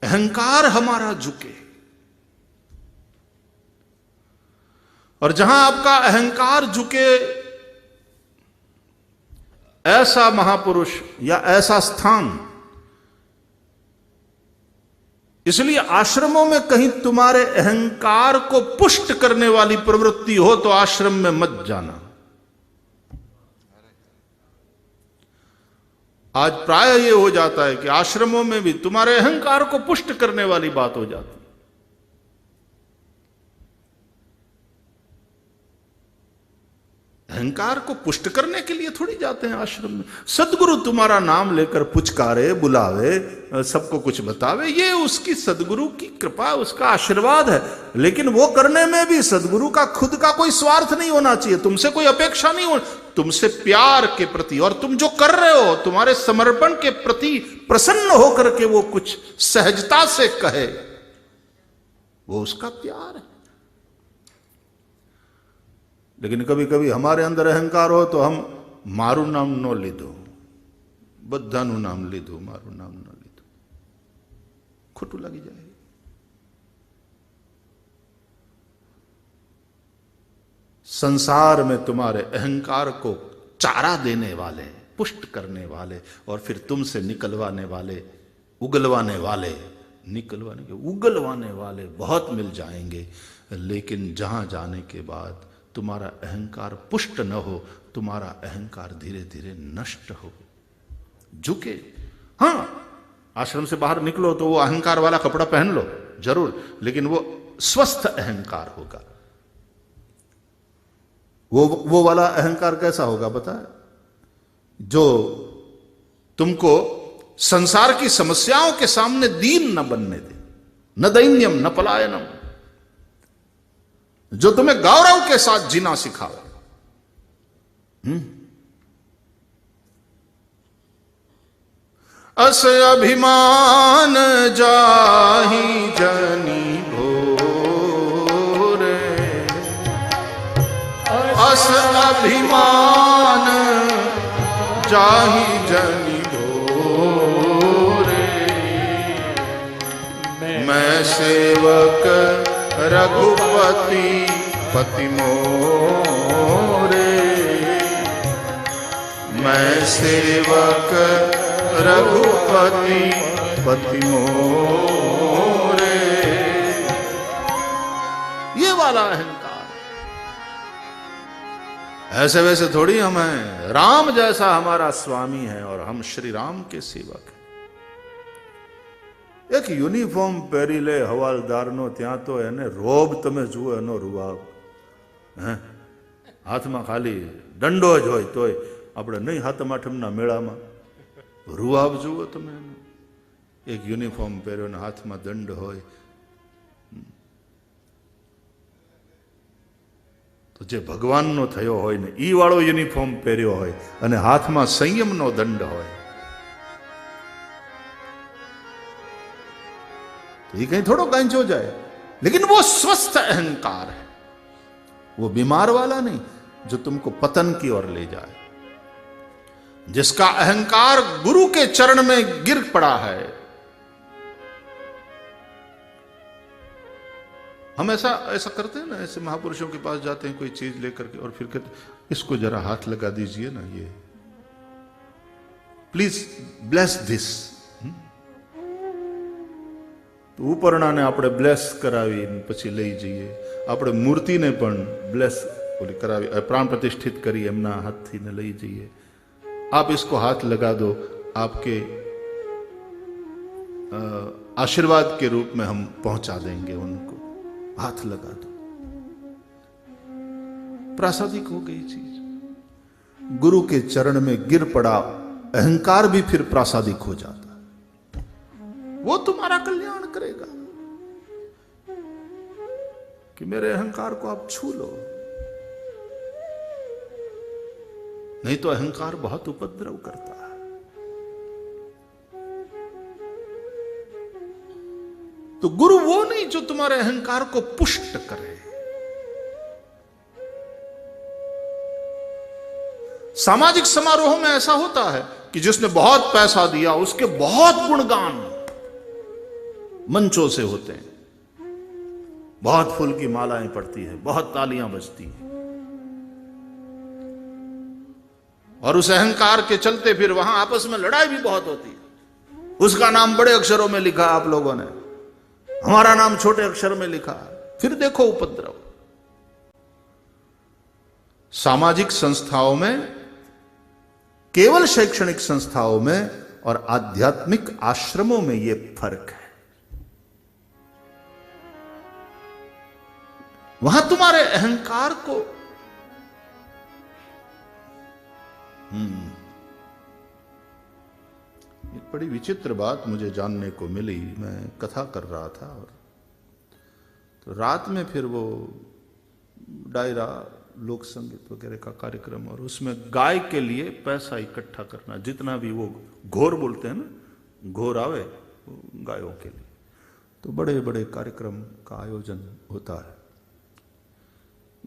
अहंकार हमारा झुके। और जहां आपका अहंकार झुके, ऐसा महापुरुष या ऐसा स्थान, इसलिए आश्रमों में कहीं तुम्हारे अहंकार को पुष्ट करने वाली प्रवृत्ति हो तो आश्रम में मत जाना। आज प्राय ये हो जाता है कि आश्रमों में भी तुम्हारे अहंकार को पुष्ट करने वाली बात हो जाती है। अहंकार को पुष्ट करने के लिए थोड़ी जाते हैं आश्रम में। सदगुरु तुम्हारा नाम लेकर पुचकारे, बुलावे, सबको कुछ बतावे, ये उसकी सदगुरु की कृपा, उसका आशीर्वाद है। लेकिन वो करने में भी सदगुरु का खुद का कोई स्वार्थ नहीं होना चाहिए, तुमसे कोई अपेक्षा नहीं हो, तुमसे प्यार के प्रति, और तुम जो कर रहे हो तुम्हारे समर्पण के प्रति प्रसन्न होकर के वो कुछ सहजता से कहे, वो उसका प्यार है। लेकिन कभी कभी हमारे अंदर अहंकार हो तो हम मारू नाम न लीधो, बधानु नाम लीधो, मारू नाम न लीधो, खोटू लगी जाए। संसार में तुम्हारे अहंकार को चारा देने वाले, पुष्ट करने वाले, और फिर तुमसे निकलवाने वाले, उगलवाने वाले, उगलवाने वाले बहुत मिल जाएंगे। लेकिन जहां जाने के बाद तुम्हारा अहंकार पुष्ट न हो, तुम्हारा अहंकार धीरे धीरे नष्ट हो, झुके। हां, आश्रम से बाहर निकलो तो वो अहंकार वाला कपड़ा पहन लो जरूर, लेकिन वो स्वस्थ अहंकार होगा। वो वाला अहंकार कैसा होगा पता है? जो तुमको संसार की समस्याओं के सामने दीन न बनने दे, न दैन्यम न पलायनम, जो तुम्हें गौरव के साथ जीना सिखावे। अस अभिमान जाहि जनी भोरे, अस अभिमान जाहि जनी भोरे, मैं सेवक रघुपति पति मोरे, मैं सेवक रघुपति पति मोरे। ये वाला अहंकार। ऐसे वैसे थोड़ी हम हैं, राम जैसा हमारा स्वामी है और हम श्री राम के सेवक हैं। एक यूनिफॉर्म पहरी ले हवालदार नो, ત્યાં તો એને રોબ તમે જુઓ એનો રૂવાબ, હાથમાં ખાલી દંડો જ હોય તોય આપણે નહીં હાથમ આઠમના મેળામાં રૂવાબ જુઓ તમે એનો। એક યુનિફોર્મ પહેર્યો ને હાથમાં દંડ હોય તો જે ભગવાનનો થયો હોય ને ઈ વાળો યુનિફોર્મ પહેર્યો હોય અને હાથમાં સંયમનો દંડ હોય, ये कहीं थोड़ा गांच हो जाए। लेकिन वो स्वस्थ अहंकार है, वो बीमार वाला नहीं जो तुमको पतन की ओर ले जाए। जिसका अहंकार गुरु के चरण में गिर पड़ा है। हम ऐसा करते हैं ना, ऐसे महापुरुषों के पास जाते हैं कोई चीज लेकर के और फिर कहते इसको जरा हाथ लगा दीजिए ना, ये प्लीज ब्लेस दिस। तो ઉપરણાને આપણે બ્લેસ કરાવી પછી લઈ જઈએ, આપણે મૂર્તિને પણ બ્લેસ કરાવી, प्राण प्रतिष्ठित करी એમના હાથથી ને લઈ જઈએ। आप इसको हाथ लगा दो, आपके आशीर्वाद के रूप में हम पहुंचा देंगे उनको, हाथ लगा दो। प्रासादिक हो गई चीज। गुरु के चरण में गिर पड़ा अहंकार भी फिर प्रासादिक हो जाता, वो तुम्हारा कल्याण करेगा कि मेरे अहंकार को आप छू लो। नहीं तो अहंकार बहुत उपद्रव करता है। तो गुरु वो नहीं जो तुम्हारे अहंकार को पुष्ट करे। सामाजिक समारोह में ऐसा होता है कि जिसने बहुत पैसा दिया उसके बहुत गुणगान, मंचों से होते हैं, बहुत फूल की मालाएं पड़ती है, बहुत तालियां बजती हैं, और उस अहंकार के चलते फिर वहां आपस में लड़ाई भी बहुत होती है। उसका नाम बड़े अक्षरों में लिखा आप लोगों ने, हमारा नाम छोटे अक्षर में लिखा, फिर देखो उपद्रव। सामाजिक संस्थाओं में, केवल शैक्षणिक संस्थाओं में और आध्यात्मिक आश्रमों में यह फर्क है। वहां तुम्हारे अहंकार को एक बड़ी विचित्र बात मुझे जानने को मिली। मैं कथा कर रहा था और तो रात में फिर वो डायरा, लोक संगीत वगैरह का कार्यक्रम, और उसमें गाय के लिए पैसा इकट्ठा करना, जितना भी वो घोर बोलते हैं ना, घोर आवे गायों के लिए, तो बड़े बड़े कार्यक्रम का आयोजन होता है।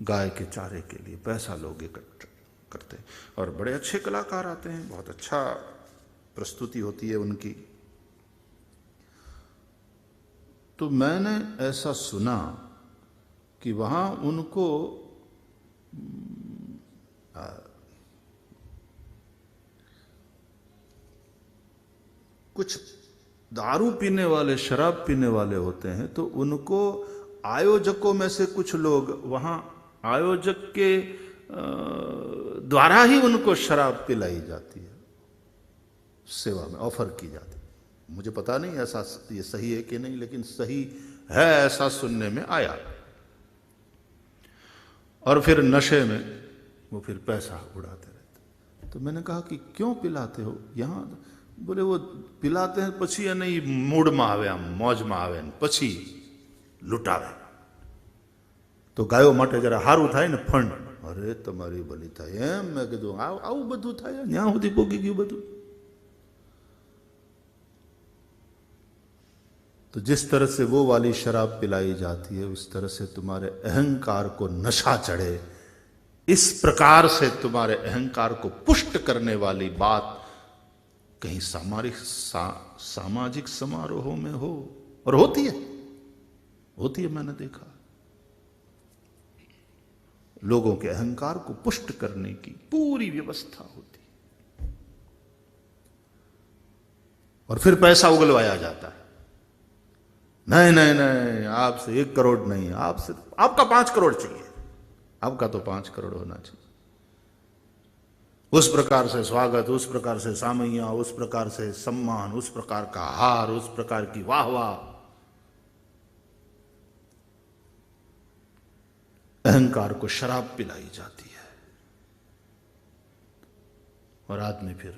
गाय के चारे के लिए पैसा लोग इकट्ठा करते हैं और बड़े अच्छे कलाकार आते हैं, बहुत अच्छा प्रस्तुति होती है उनकी। तो मैंने ऐसा सुना कि वहां उनको कुछ दारू पीने वाले, शराब पीने वाले होते हैं, तो उनको आयोजकों में से कुछ लोग, वहां आयोजक के द्वारा ही उनको शराब पिलाई जाती है, सेवा में ऑफर की जाती है। मुझे पता नहीं ऐसा ये सही है कि नहीं, लेकिन सही है ऐसा सुनने में आया। और फिर नशे में वो फिर पैसा उड़ाते रहते। तो मैंने कहा कि क्यों पिलाते हो यहां? बोले वो पिलाते हैं पछी या नहीं मूड में आवे, आम मौज में आवे पछी लुटावे, तो गायो माटे जरा हारू थाय ने फंड। अरे तमारी भली थाय एम मैं कीधुं आવું બધું થાય, ન્યા સુધી પોગી ગયું બધું। तो जिस तरह से वो वाली शराब पिलाई जाती है, उस तरह से तुम्हारे अहंकार को नशा चढ़े, इस प्रकार से तुम्हारे अहंकार को पुष्ट करने वाली बात कहीं सामाजिक समारोहों में हो, और होती है, मैंने देखा। लोगों के अहंकार को पुष्ट करने की पूरी व्यवस्था होती है, और फिर पैसा उगलवाया जाता है। नहीं नहीं नहीं, आपसे 1 करोड़ नहीं, आपसे आपका 5 करोड़ चाहिए, आपका तो 5 करोड़ होना चाहिए। उस प्रकार से स्वागत, उस प्रकार से सामैया, उस प्रकार से सम्मान, उस प्रकार का हार, उस प्रकार की वाहवाह। अहंकार को शराब पिलाई जाती है और आदमी फिर,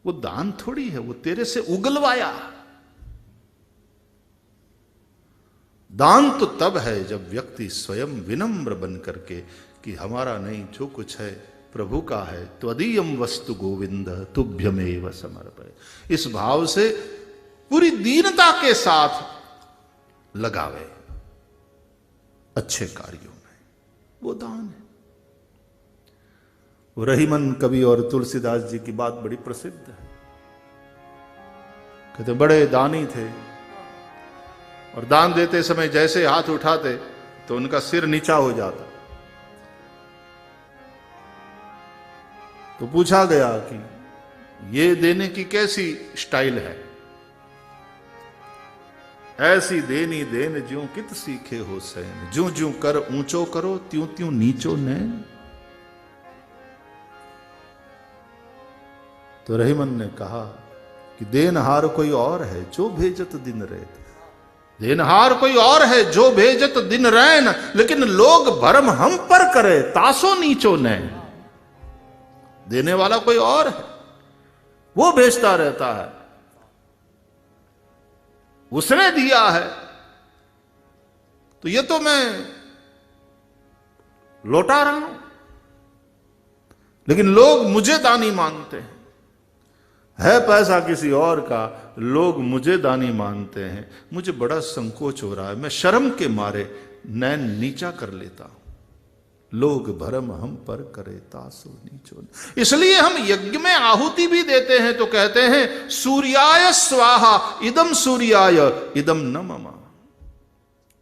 वो दान थोड़ी है, वो तेरे से उगलवाया। दान तो तब है जब व्यक्ति स्वयं विनम्र बन करके कि हमारा नहीं, जो कुछ है प्रभु का है, त्वदीयम वस्तु गोविंद तुभ्यमेव समर्पय, इस भाव से पूरी दीनता के साथ लगावे अच्छे कार्यों में, वो दान है। वो रहीमन कवि और तुलसीदास जी की बात बड़ी प्रसिद्ध है। कहते बड़े दानी थे और दान देते समय जैसे हाथ उठाते तो उनका सिर नीचा हो जाता। तो पूछा गया कि ये देने की कैसी स्टाइल है? ऐसी देनी देन ज्यों कित सीखे हो सैन, ज्यों ज्यों कर ऊंचो करो त्यों त्यों नीचो नैन। तो रहीमन ने कहा कि देनहार कोई और है जो भेजत दिन रेत, देनहार कोई और है जो भेजत दिन रैन, लेकिन लोग भरम हम पर करे तासो नीचो नैन। देने वाला कोई और है, वो भेजता रहता है, उसने दिया है, तो ये तो मैं लौटा रहा हूं, लेकिन लोग मुझे दानी मानते हैं। है पैसा किसी और का, लोग मुझे दानी मानते हैं। मुझे बड़ा संकोच हो रहा है, मैं शर्म के मारे नैन नीचा कर लेता हूं। लोग भरम हम पर करे तासो नीचो। इसलिए हम यज्ञ में आहुति भी देते हैं तो कहते हैं सूर्याय स्वाहा इदम सूर्याय इदम न मम,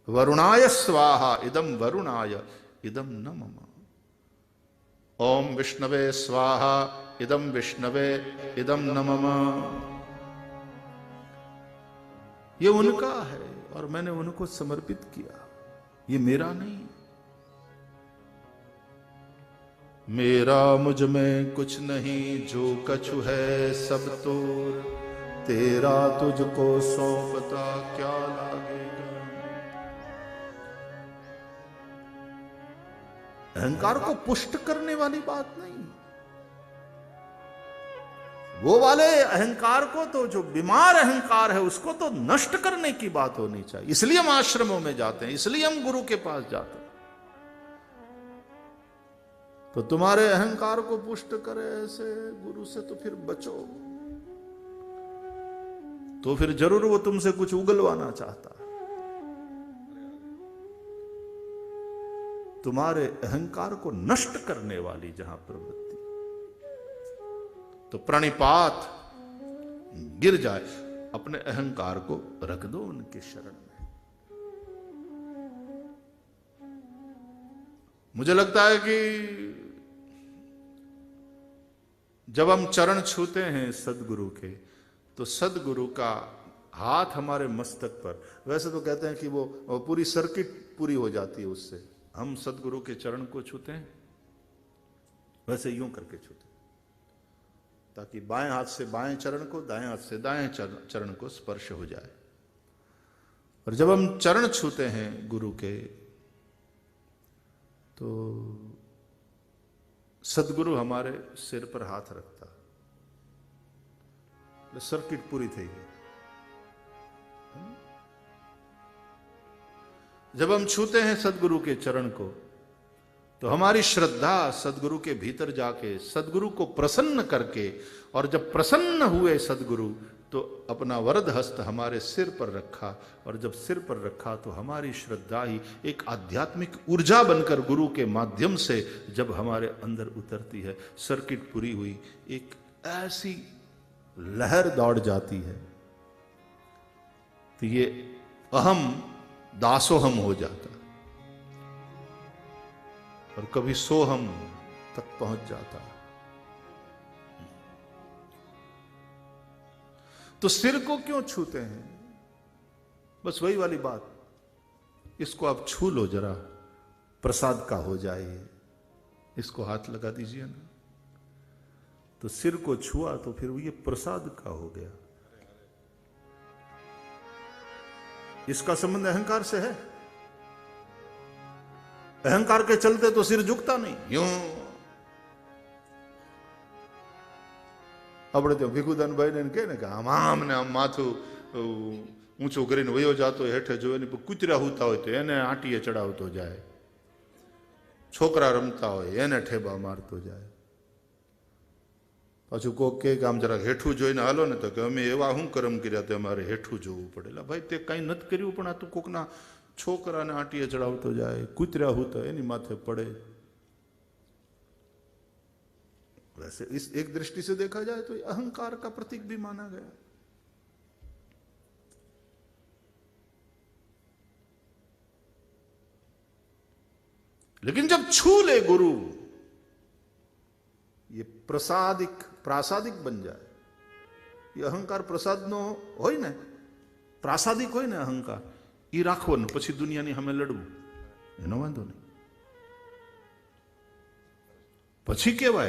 वरुणाय स्वाहा इदम वरुणाय इदम न मम, ओम विष्णवे स्वाहा इदम विष्णवे इदम न मम। ये उनका है और मैंने उनको समर्पित किया, ये मेरा नहीं। मेरा मुझ में कुछ नहीं, जो कछु है सब तोर, तेरा तुझको सौंपता क्या लागेगा। अहंकार को पुष्ट करने वाली बात नहीं, वो वाले अहंकार को तो, जो बीमार अहंकार है उसको तो नष्ट करने की बात होनी चाहिए। इसलिए हम आश्रमों में जाते हैं, इसलिए हम गुरु के पास जाते हैं। तो तुम्हारे अहंकार को पुष्ट करे ऐसे गुरु से तो फिर बचो, तो फिर जरूर वो तुमसे कुछ उगलवाना चाहता है। तुम्हारे अहंकार को नष्ट करने वाली जहां प्रवृत्ति, तो प्रणिपात गिर जाए, अपने अहंकार को रख दो उनके शरण में। मुझे लगता है कि जब हम चरण छूते हैं सदगुरु के, तो सदगुरु का हाथ हमारे मस्तक पर, वैसे तो कहते हैं कि वो पूरी सर्किट पूरी हो जाती है उससे। हम सदगुरु के चरण को छूते हैं, वैसे यूं करके छूते हैं, ताकि बाएं हाथ से बाएं चरण को, दाएं हाथ से दाएं चरण को स्पर्श हो जाए। और जब हम चरण छूते हैं गुरु के, तो सदगुरु हमारे सिर पर हाथ रखता, सर्किट पूरी थी गई। जब हम छूते हैं सदगुरु के चरण को, तो हमारी श्रद्धा सदगुरु के भीतर जाके सदगुरु को प्रसन्न करके, और जब प्रसन्न हुए सदगुरु, तो अपना वरद हस्त हमारे सिर पर रखा, और जब सिर पर रखा तो हमारी श्रद्धा ही एक आध्यात्मिक ऊर्जा बनकर गुरु के माध्यम से जब हमारे अंदर उतरती है, सर्किट पूरी हुई, एक ऐसी लहर दौड़ जाती है, तो ये अहम दासोहम हो जाता और कभी सोहम तक पहुंच जाता। तो सिर को क्यों छूते हैं? बस वही वाली बात, इसको आप छू लो जरा, प्रसाद का हो जाए, इसको हाथ लगा दीजिए ना, तो सिर को छुआ तो फिर ये प्रसाद का हो गया। इसका संबंध अहंकार से है। अहंकार के चलते तो सिर झुकता नहीं, यूं। अपने तो ભીખુદાન ભાઈ ને કહે ને કે આમ ને આમ માથું ઊંચું કરીને વયો જાતો હેઠે જો એની કૂતરા હુતા હોય તો એને આંટીએ ચડાવતો જાય, છોકરા રમતા હોય એને ઠેબા મારતો જાય, પાછું કોક કે આમ જરા હેઠું જોઈને હાલો ને તો કે અમે એવા શું કરમ કર્યા તે અમારે હેઠું જોવું પડે। ભાઈ તે કઈ નથી કર્યું, પણ આ તું કોકના છોકરાને આંટીએ ચડાવતો જાય, કૂતરા હુતા એની માથે પડે। वैसे इस एक दृष्टि से देखा जाए तो अहंकार का प्रतीक भी माना गया। लेकिन जब छू ले गुरु, ये प्रासादिक बन जाए। ये अहंकार प्रसाद नो होय ने, प्रासादिक होय ने अहंकार, ई राखवो ने पछी दुनियानी हमें लड़वू एनो वांधो नहीं, पछी केवाय